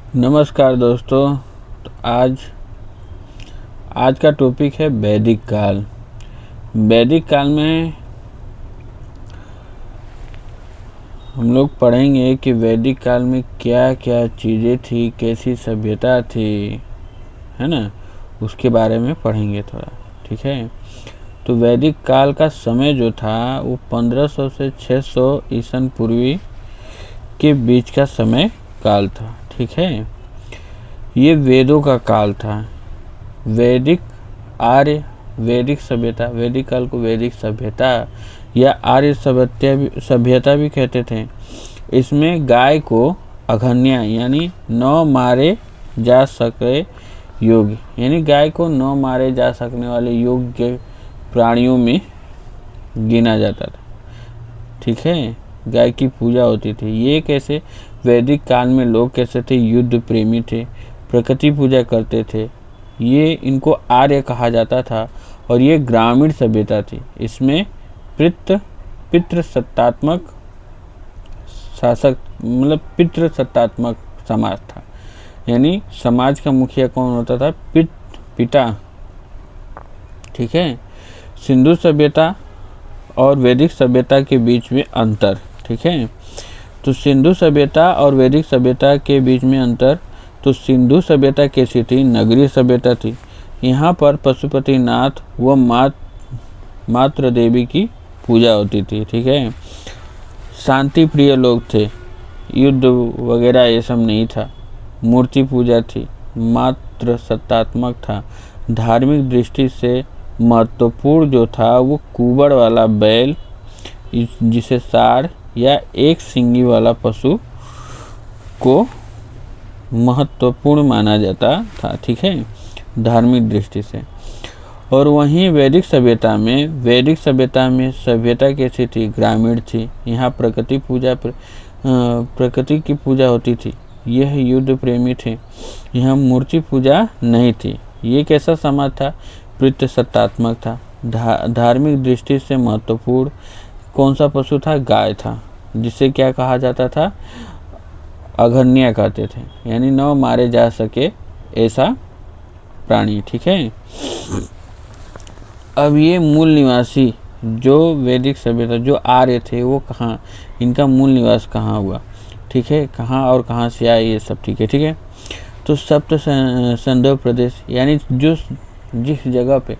नमस्कार दोस्तों। तो आज का टॉपिक है वैदिक काल। वैदिक काल में हम लोग पढ़ेंगे कि वैदिक काल में क्या क्या चीज़ें थी, कैसी सभ्यता थी, है ना, उसके बारे में पढ़ेंगे थोड़ा। ठीक है। तो वैदिक काल का समय जो था वो 1500 से 600 ईसन पूर्वी के बीच का समय काल था। ठीक है। ये वेदों का काल था। वैदिक सभ्यता, वैदिक काल को वैदिक सभ्यता या आर्य सभ्यता भी कहते थे। इसमें गाय को अघन्या यानी 9 मारे जा सके योग्य, यानी गाय को 9 मारे जा सकने वाले योग्य प्राणियों में गिना जाता था। ठीक है। गाय की पूजा होती थी। ये कैसे? वैदिक काल में लोग कैसे थे? युद्ध प्रेमी थे, प्रकृति पूजा करते थे। ये इनको आर्य कहा जाता था और ये ग्रामीण सभ्यता थी। इसमें पितृसत्तात्मक शासक मतलब पितृसत्तात्मक समाज था। यानी समाज का मुखिया कौन होता था? पिता। ठीक है। सिंधु सभ्यता और वैदिक सभ्यता के बीच में अंतर। ठीक है। तो सिंधु सभ्यता और वैदिक सभ्यता के बीच में अंतर। तो सिंधु सभ्यता कैसी थी? नगरीय सभ्यता थी। यहाँ पर पशुपतिनाथ व मातृ देवी की पूजा होती थी। ठीक है। शांति प्रिय लोग थे, युद्ध वगैरह ये सब नहीं था। मूर्ति पूजा थी, मात्र सत्तात्मक था। धार्मिक दृष्टि से महत्वपूर्ण जो था वो कुबड़ वाला बैल, जिसे साड़ या एक सिंगी वाला पशु को महत्वपूर्ण माना जाता था। ठीक है, धार्मिक दृष्टि से। और वहीं वैदिक सभ्यता में सभ्यता कैसी थी? ग्रामीण थी। यहाँ प्रकृति की पूजा होती थी। यह युद्ध प्रेमी थे। यहाँ मूर्ति पूजा नहीं थी। ये कैसा समाज था? पितृसत्तात्मक था। धार्मिक दृष्टि से महत्वपूर्ण कौन सा पशु था? गाय था, जिसे क्या कहा जाता था? अघन्या कहते थे, यानी 9 मारे जा सके ऐसा प्राणी। ठीक है। अब ये मूल निवासी जो वैदिक सभ्यता जो आर्य थे वो कहाँ, इनका मूल निवास कहाँ हुआ? ठीक है, कहाँ और कहाँ से आए ये सब। ठीक है। ठीक है। तो सप्त संधव प्रदेश, यानी जिस जगह पे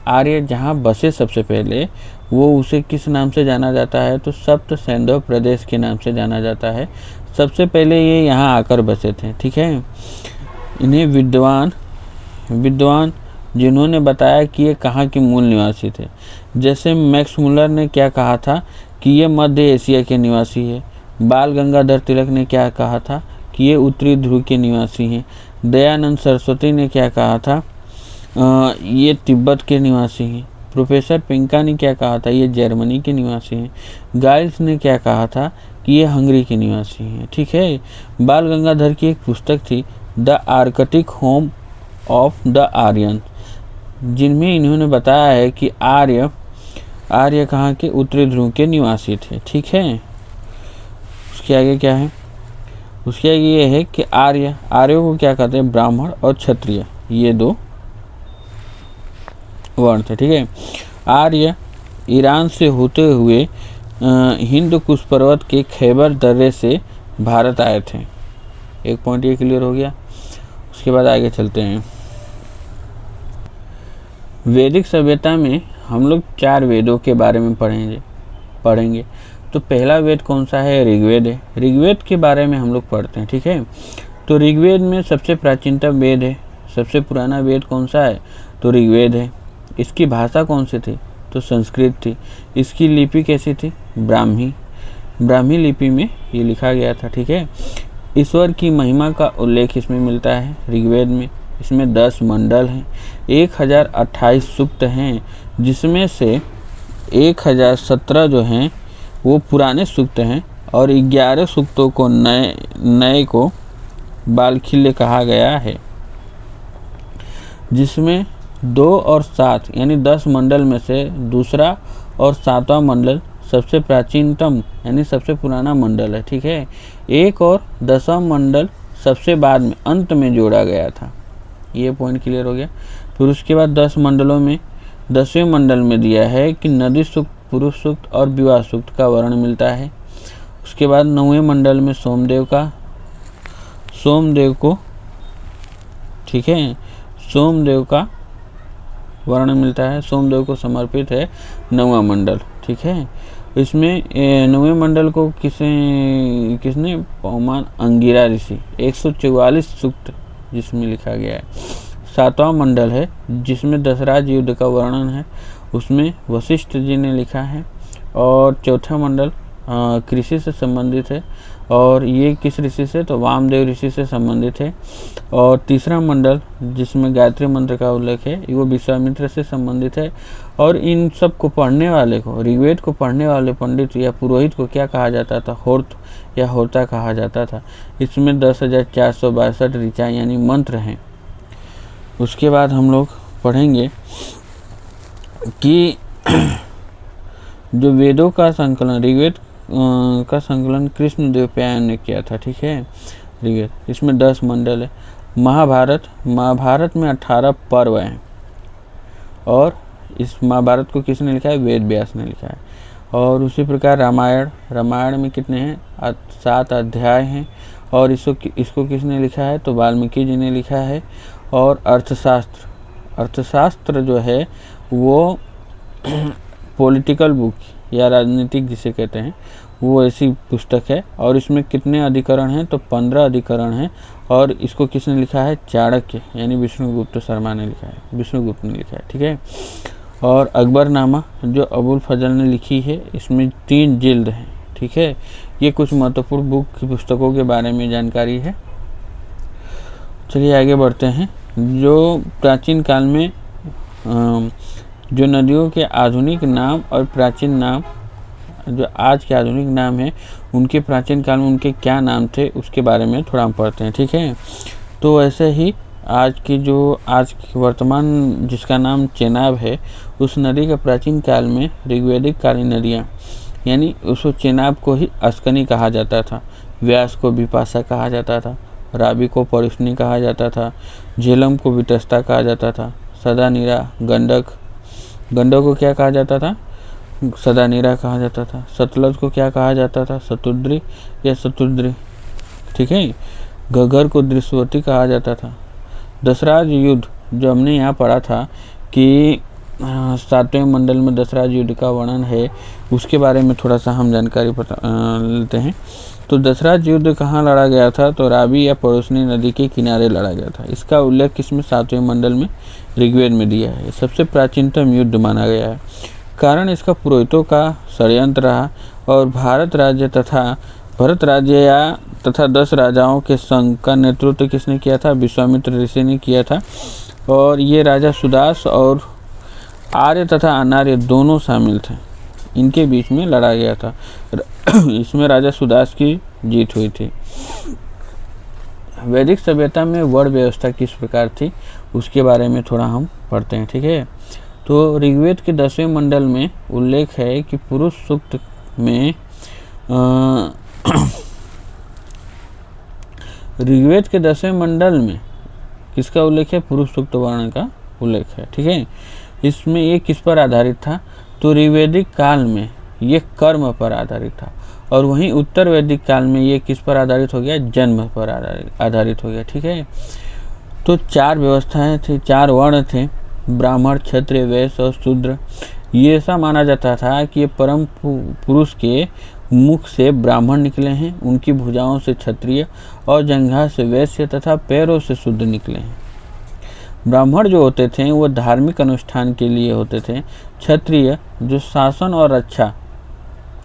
आर्य जहाँ बसे सबसे पहले, वो उसे किस नाम से जाना जाता है? तो सप्त सैंधव प्रदेश के नाम से जाना जाता है। सबसे पहले ये यहाँ आकर बसे थे। ठीक है। इन्हें विद्वान जिन्होंने बताया कि ये कहाँ के मूल निवासी थे, जैसे मैक्स मुलर ने क्या कहा था कि ये मध्य एशिया के निवासी है। बाल गंगाधर तिलक ने क्या कहा था कि ये उत्तरी ध्रुव के निवासी हैं। दयानंद सरस्वती ने क्या कहा था? ये तिब्बत के निवासी हैं। प्रोफेसर पिंका ने क्या कहा था? ये जर्मनी के निवासी हैं। गाइल्स ने क्या कहा था कि ये हंगरी के निवासी हैं। ठीक है। बाल गंगाधर की एक पुस्तक थी, the Arctic home of the Aryan, जिनमें इन्होंने बताया है कि आर्य कहाँ के? उत्तरी ध्रुव के निवासी थे। ठीक है। उसके आगे क्या है? उसके आगे ये है कि आर्यों को क्या कहते हैं? ब्राह्मण और क्षत्रिय, ये 2 वर्ण थे। ठीक है। आर्य ईरान से होते हुए हिंद कुश पर्वत के खैबर दर्रे से भारत आए थे। एक पॉइंट ये क्लियर हो गया। उसके बाद आगे चलते हैं। वैदिक सभ्यता में हम लोग 4 वेदों के बारे में पढ़ेंगे। तो पहला वेद कौन सा है? ऋग्वेद है। ऋग्वेद के बारे में हम लोग पढ़ते हैं। ठीक है। तो ऋग्वेद में सबसे प्राचीनतम वेद है। सबसे पुराना वेद कौन सा है? तो ऋग्वेद है। इसकी भाषा कौन सी थी? तो संस्कृत थी। इसकी लिपि कैसी थी? ब्राह्मी लिपि में ये लिखा गया था। ठीक है। ईश्वर की महिमा का उल्लेख इसमें मिलता है ऋग्वेद में। इसमें 10 मंडल हैं, 1028 सूक्त हैं, जिसमें से 1017 जो हैं वो पुराने सूक्त हैं और 11 सूक्तों को नए को बालखिल्य कहा गया है, जिसमें 2 और 7 यानी 10 मंडल में से दूसरा और 7वां मंडल सबसे प्राचीनतम यानी सबसे पुराना मंडल है। ठीक है। 1 और 10वां मंडल सबसे बाद में अंत में जोड़ा गया था। ये पॉइंट क्लियर हो गया। फिर उसके बाद 10 मंडलों में 10वें मंडल में दिया है कि नदी सूक्त, पुरुष सूक्त और विवाह सूक्त का वर्णन मिलता है। उसके बाद 9वें मंडल में सोमदेव को, ठीक है, सोमदेव का वर्णन मिलता है। सोमदेव को समर्पित है 9वां मंडल, ठीक है। इसमें 9वें मंडल को किसने पौमान अंगिरा ऋषि 144 सूक्त जिसमें लिखा गया है। 7वां मंडल है जिसमें दशराज युद्ध का वर्णन है, उसमें वशिष्ठ जी ने लिखा है। और चौथा मंडल कृषि से संबंधित है, और ये किस ऋषि से, तो वामदेव ऋषि से संबंधित है। और तीसरा मंडल जिसमें गायत्री मंत्र का उल्लेख है वो विश्वामित्र से संबंधित है। और इन सब को पढ़ने वाले को, ऋग्वेद को पढ़ने वाले पंडित या पुरोहित को क्या कहा जाता था, होर्त या होता कहा जाता था। इसमें 10,462 ऋचा यानी मंत्र हैं। उसके बाद हम लोग पढ़ेंगे कि जो वेदों का संकलन, ऋग्वेद का संकलन कृष्णदेवराय ने किया था, ठीक है। ऋग्वेद, इसमें 10 मंडल है। महाभारत में 18 पर्व हैं, और इस महाभारत को किसने लिखा है, वेद व्यास ने लिखा है। और उसी प्रकार रामायण में कितने हैं, 7 अध्याय हैं, और इसको किसने लिखा है, तो वाल्मीकि जी ने लिखा है। और अर्थशास्त्र जो है वो पॉलिटिकल बुक या राजनीतिक जिसे कहते हैं, वो ऐसी पुस्तक है। और इसमें कितने अधिकरण हैं, तो 15 अधिकरण हैं। और इसको किसने लिखा है, चाणक्य यानी विष्णुगुप्त शर्मा ने लिखा है, विष्णुगुप्त ने लिखा है, ठीक है। और अकबरनामा जो अबुल फजल ने लिखी है, इसमें 3 जिल्द हैं, ठीक है। ये कुछ महत्वपूर्ण बुक की पुस्तकों के बारे में जानकारी है। चलिए आगे बढ़ते हैं। जो प्राचीन काल में जो नदियों के आधुनिक नाम और प्राचीन नाम, जो आज के आधुनिक नाम हैं, उनके प्राचीन काल में उनके क्या नाम थे उसके बारे में थोड़ा हम पढ़ते हैं, ठीक है। तो ऐसे ही आज की वर्तमान जिसका नाम चेनाब है, उस नदी का प्राचीन काल में ऋग्वैदिक कालीन नदियाँ, यानी उस चेनाब को ही अस्कनी कहा जाता था, व्यास को विपाशा कहा जाता था, रावी को परुष्णी कहा जाता था, झेलम को वितस्ता कहा जाता था, सदानीरा, गंडक को क्या कहा जाता था, सदानीरा कहा जाता था। सतलज को क्या कहा जाता था, शतुद्री या शतुद्री, ठीक है। घग्गर को दृश्यवती कहा जाता था। दशराज युद्ध जो हमने यहाँ पढ़ा था कि 7वें मंडल में दशराज युद्ध का वर्णन है, उसके बारे में थोड़ा सा हम जानकारी लेते हैं। तो दशराज युद्ध कहाँ लड़ा गया था, तो रावी या परुष्णी नदी के किनारे लड़ा गया था। इसका उल्लेख किसमें, 7वें मंडल में ऋग्वेद में दिया है। सबसे प्राचीनतम युद्ध माना गया है। कारण इसका पुरोहितों का षड्यंत्र रहा, और भरत राज्य तथा 10 राजाओं के संघ का नेतृत्व किसने किया था, विश्वामित्र ऋषि ने किया था। और ये राजा सुदास और आर्य तथा अनार्य दोनों शामिल थे, इनके बीच में लड़ा गया था। इसमें राजा सुदास की जीत हुई थी। वैदिक सभ्यता में वर्ण व्यवस्था किस प्रकार थी उसके बारे में थोड़ा हम पढ़ते हैं, ठीक है। तो ऋग्वेद के 10वें मंडल में उल्लेख है कि पुरुष सूक्त में ऋग्वेद के 10वें मंडल में किसका उल्लेख है, पुरुष सूक्त वर्ण का उल्लेख है, ठीक है। इसमें ये किस पर आधारित था, तो ऋग्वैदिक काल में ये कर्म पर आधारित था, और वहीं उत्तर वैदिक काल में ये किस पर आधारित हो गया, जन्म पर आधारित हो गया, ठीक है। तो 4 व्यवस्थाएं थी, 4 वर्ण थे, ब्राह्मण, क्षत्रिय, वैश्य और शूद्र। ये ऐसा माना जाता था कि ये परम पुरुष के मुख से ब्राह्मण निकले हैं, उनकी भुजाओं से क्षत्रिय और जंघा से वैश्य तथा पैरों से शूद्र निकले हैं। ब्राह्मण जो होते थे वो धार्मिक अनुष्ठान के लिए होते थे, क्षत्रिय जो शासन और रक्षा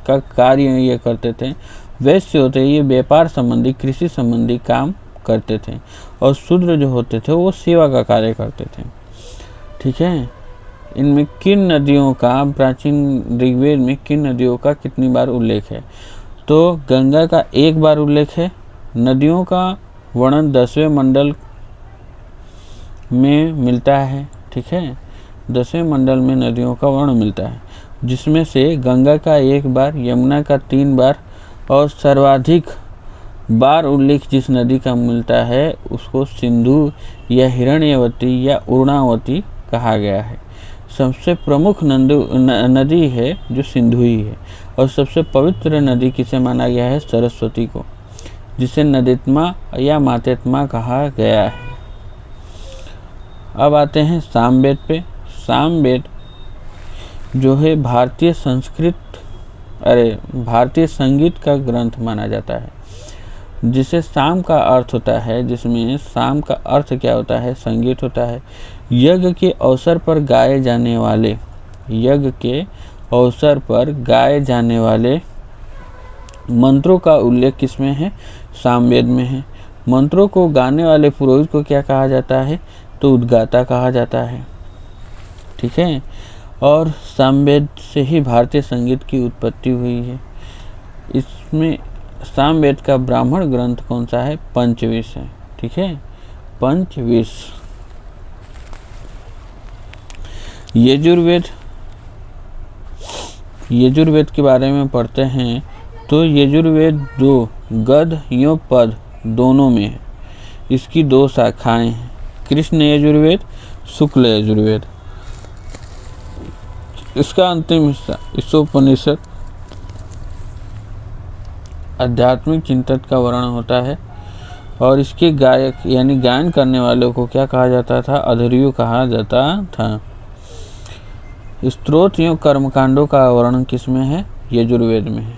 का कार्य ये करते थे, वैश्य होते ये व्यापार संबंधी, कृषि संबंधी काम करते थे, और शूद्र जो होते थे वो सेवा का कार्य करते थे, ठीक है। इनमें किन नदियों का, प्राचीन ऋग्वेद में किन नदियों का कितनी बार उल्लेख है, तो गंगा का 1 बार उल्लेख है। नदियों का वर्णन 10वें मंडल में मिलता है, ठीक है। 10वें मंडल में नदियों का वर्णन मिलता है, जिसमें से गंगा का 1 बार, यमुना का 3 बार, और सर्वाधिक बार उल्लेख जिस नदी का मिलता है उसको सिंधु या हिरण्यवती या उर्णावती कहा गया है। सबसे प्रमुख नदी है जो सिंधु ही है, और सबसे पवित्र नदी किसे माना गया है? सरस्वती को, जिसे नदीत्मा या मातेत्मा कहा गया है। अब आते हैं सामवेद पे। सामवेद जो है भारतीय संगीत का ग्रंथ माना जाता है, जिसे साम का अर्थ होता है, जिसमें साम का अर्थ क्या होता है? संगीत होता है। यज्ञ के अवसर पर गाए जाने वाले मंत्रों का उल्लेख किसमें है? सामवेद में है। मंत्रों को गाने वाले पुरोहित को क्या कहा जाता है? तो उद्गाता कहा जाता है। ठीक है, और सामवेद से ही भारतीय संगीत की उत्पत्ति हुई है। इसमें सामवेद का ब्राह्मण ग्रंथ कौन सा है? पंचविश है। ठीक है, पंचविश। यजुर्वेद के बारे में पढ़ते हैं तो यजुर्वेद 2 गद्य एवं पद दोनों में है। इसकी 2 शाखाएं हैं, कृष्ण यजुर्वेद, शुक्ल यजुर्वेद। इसका अंतिम हिस्सा ईशोपनिषद आध्यात्मिक चिंतन का वर्णन होता है, और इसके गायक यानी गायन करने वालों को क्या कहा जाता था? अधर्यु कहा जाता था। स्तोत्र एवं कर्मकांडों का वर्णन किसमें है? यजुर्वेद में है।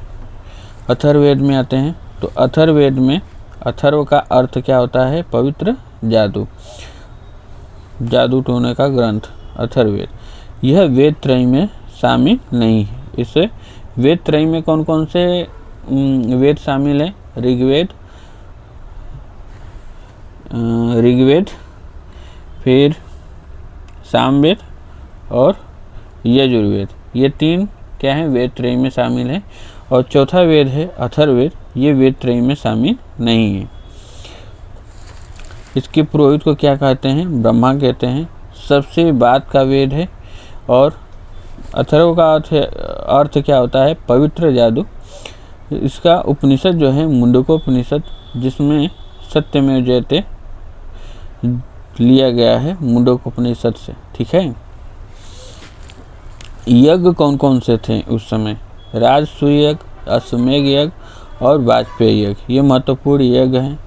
अथर्ववेद में आते हैं तो अथर्ववेद में अथर्व का अर्थ क्या होता है? पवित्र जादू टोने का ग्रंथ अथर्ववेद। यह वेद त्रय में शामिल नहीं है। इसे वेद त्रय में कौन कौन से वेद शामिल है? ऋग्वेद, फिर सामवेद और यजुर्वेद। ये 3 क्या है? वेद त्रय में शामिल है। और चौथा वेद है अथर्ववेद, ये वेद त्रय में शामिल नहीं है। इसके पुरोहित को क्या कहते हैं? ब्रह्मा कहते हैं। सबसे बाद का वेद है। और अथर्व का अर्थ क्या होता है? पवित्र जादू। इसका उपनिषद जो है मुंडकोपनिषद, जिसमें सत्यमेव जयते लिया गया है मुंडकोपनिषद से। ठीक है, यज्ञ कौन कौन से थे उस समय? राजसूय यज्ञ, अश्वमेध यज्ञ और वाजपेयी यज्ञ। ये महत्वपूर्ण यज्ञ हैं।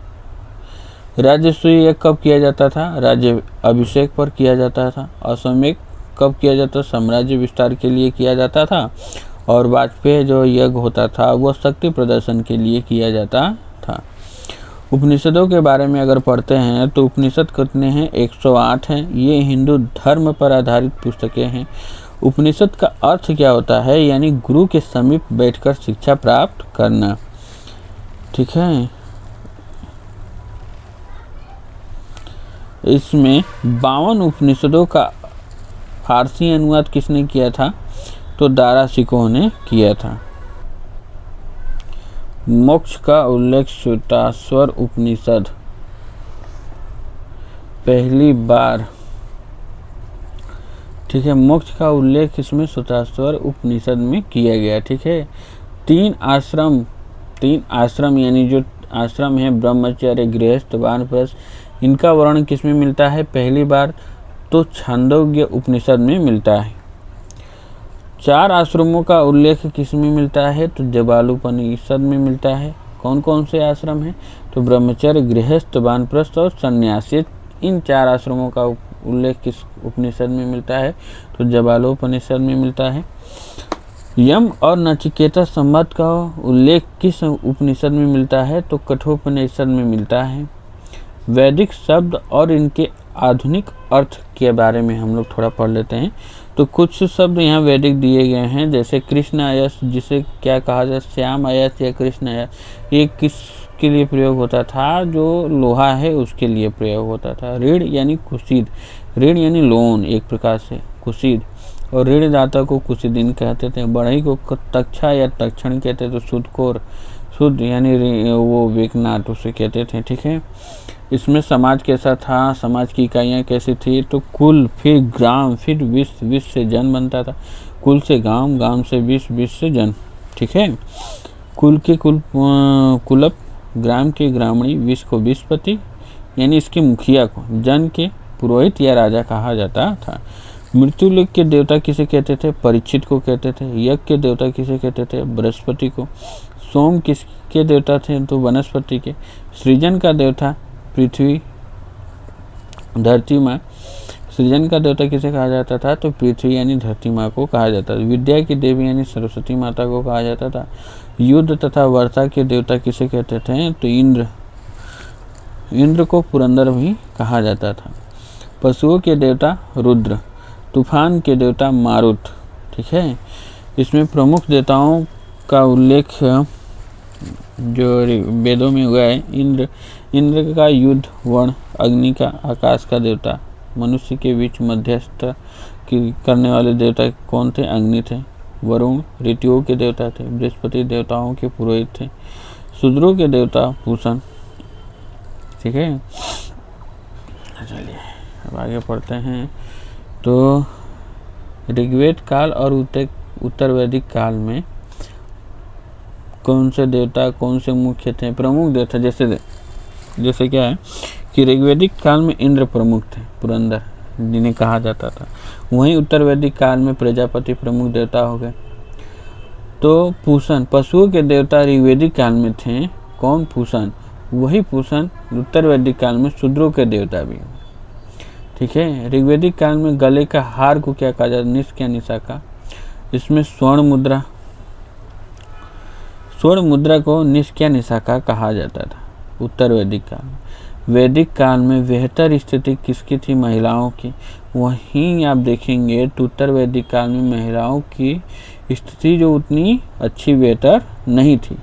राजसूय यज्ञ कब किया जाता था? राज्य अभिषेक पर किया जाता था। अश्वमेध कब किया जाता? साम्राज्य विस्तार के लिए किया जाता था। और वाजपेयी जो यज्ञ होता था वह शक्ति प्रदर्शन के लिए किया जाता था। उपनिषदों के बारे में अगर पढ़ते हैं तो उपनिषद कितने हैं? 108 हैं। ये हिंदू धर्म पर आधारित पुस्तकें हैं। उपनिषद का अर्थ क्या होता है? यानी गुरु के समीप बैठकर शिक्षा प्राप्त करना। ठीक है, इसमें 52 उपनिषदों का फारसी अनुवाद किसने किया था? तो दारा शिकोह ने किया था। मोक्ष का उल्लेख श्वेताश्वर उपनिषद पहली बार। ठीक है, मोक्ष का उल्लेख इसमें श्वेताश्वर उपनिषद में किया गया। ठीक है, 3 आश्रम यानी जो आश्रम है ब्रह्मचर्य, गृहस्थ, वानप्रस्थ, इनका वर्णन किसमें मिलता है? पहली बार तो छांदोग्य उपनिषद में मिलता है। 4 आश्रमों का उल्लेख किसमें मिलता है? तो जबालोपनिषद में मिलता है। कौन कौन से आश्रम हैं? तो ब्रह्मचर्य, गृहस्थ, वानप्रस्थ और संन्यासी। इन 4 आश्रमों का उल्लेख किस उपनिषद में मिलता है? तो जबालोपनिषद में मिलता है। यम और नचिकेता संवाद का उल्लेख किस उपनिषद में मिलता है? तो कठोपनिषद में मिलता है। वैदिक शब्द और इनके आधुनिक अर्थ के बारे में हम लोग थोड़ा पढ़ लेते हैं। तो कुछ शब्द यहाँ वैदिक दिए गए हैं, जैसे कृष्ण अयस, जिसे क्या कहा जाए? श्याम अयस या कृष्ण अयस। ये किसके लिए प्रयोग होता था? जो लोहा है उसके लिए प्रयोग होता था। ऋण यानी कुशीद, ऋण यानी लोन एक प्रकार से, कुशीद। और ऋणदाता को कुशीदिन कहते थे। बढ़ई को तक्षा या तक्षण कहते थे। तो सुदकोर, सुद यानी वो वेकनाथ उसे कहते थे। ठीक है, इसमें समाज कैसा था? समाज की इकाइयाँ कैसी थी? तो कुल, फिर ग्राम, फिर विश्व, विश्व से जन बनता था। कुल से गांव, गांव से विश्व, विश्व से जन। ठीक है, कुल के कुलप, ग्राम के ग्रामणी, विष को विषपति यानी इसके मुखिया को, जन के पुरोहित या राजा कहा जाता था। मृत्युलोक के देवता किसे कहते थे? परीक्षित को कहते थे। यज्ञ के देवता किसे कहते थे? बृहस्पति को। सोम किसके देवता थे? तो वनस्पति के। सृजन का देवता पृथ्वी, धरती माँ। सृजन का देवता किसे कहा जाता था? तो पृथ्वी यानी धरती माँ को कहा जाता था। विद्या की देवी यानी सरस्वती माता को कहा जाता था। युद्ध तथा वर्षा के देवता किसे कहते थे? तो इंद्र। इंद्र को पुरंदर भी कहा जाता था। पशुओं के देवता रुद्र। तूफान के देवता मारुत। ठीक है, इसमें प्रमुख देवताओं का उल्लेख जो वेदों में हुआ है। इंद्र, इंद्र का युद्ध, वर्ण, अग्नि का, आकाश का देवता, मनुष्य के बीच मध्यस्थ करने वाले देवता कौन थे? अग्नि थे। वरुण ऋतुओं के देवता थे। बृहस्पति देवताओं के पुरोहित थे। शूद्रों के देवता पूषण। ठीक है, चलिए अब आगे पढ़ते हैं। तो ऋग्वेद काल और उत्तर वैदिक काल में कौन से देवता, कौन से मुख्य थे? प्रमुख देवता जैसे क्या है कि ऋग्वेदिक काल में इंद्र प्रमुख थे, पुरंदर जिन्हें कहा जाता था। वहीं उत्तर वैदिक काल में प्रजापति प्रमुख देवता हो गए। तो पूषण, पशुओं के देवता ऋग्वेदिक काल में थे। कौन? पूषण। वही पूषण उत्तर वैदिक काल में शूद्रों के देवता भी। ठीक है, ऋग्वेदिक काल में गले का हार को क्या कहा जाता? निष्क्या निशाका। इसमें स्वर्ण मुद्रा, स्वर्ण मुद्रा को निष्क्या निशाका कहा जाता था उत्तर वैदिक काल में। वैदिक काल में बेहतर स्थिति किसकी थी? महिलाओं की। वहीं आप देखेंगे तो उत्तर वैदिक काल में महिलाओं की स्थिति जो उतनी अच्छी बेहतर नहीं थी,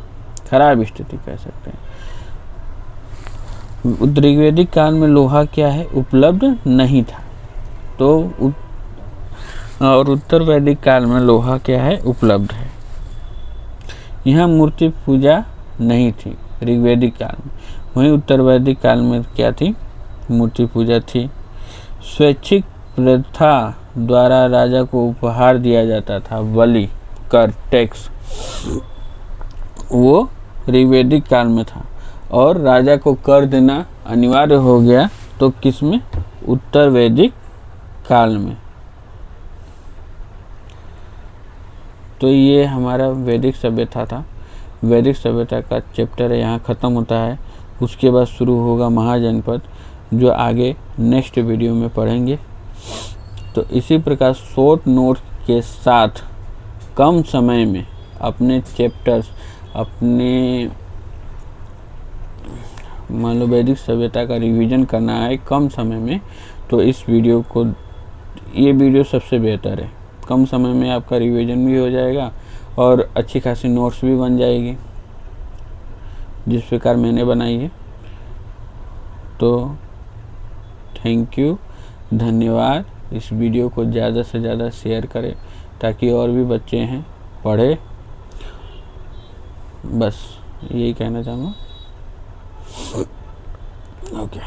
खराब स्थिति कह सकते हैं। ऋग्वेदिक काल में लोहा क्या है? उपलब्ध नहीं था। तो और उत्तर वैदिक काल में लोहा क्या है? उपलब्ध है। यहाँ मूर्ति पूजा नहीं थी ऋग्वेदिक काल में। वहीं उत्तर वैदिक काल में क्या थी? मूर्ति पूजा थी। स्वैच्छिक प्रथा द्वारा राजा को उपहार दिया जाता था, बलि, कर, टैक्स, वो ऋग्वेदिक काल में था। और राजा को कर देना अनिवार्य हो गया तो किस में? उत्तर वैदिक काल में। तो ये हमारा वैदिक सभ्यता था। वैदिक सभ्यता का चैप्टर यहाँ ख़त्म होता है। उसके बाद शुरू होगा महाजनपद, जो आगे नेक्स्ट वीडियो में पढ़ेंगे। तो इसी प्रकार शॉर्ट नोट के साथ कम समय में अपने चैप्टर्स, अपने मान लो वैदिक सभ्यता का रिवीजन करना है कम समय में, तो इस वीडियो को, ये वीडियो सबसे बेहतर है। कम समय में आपका रिवीजन भी हो जाएगा और अच्छी खासी नोट्स भी बन जाएगी जिस प्रकार मैंने बनाई है। तो थैंक यू, धन्यवाद। इस वीडियो को ज़्यादा से ज़्यादा शेयर करें ताकि और भी बच्चे हैं पढ़े। बस यही कहना चाहूँगा। ओके।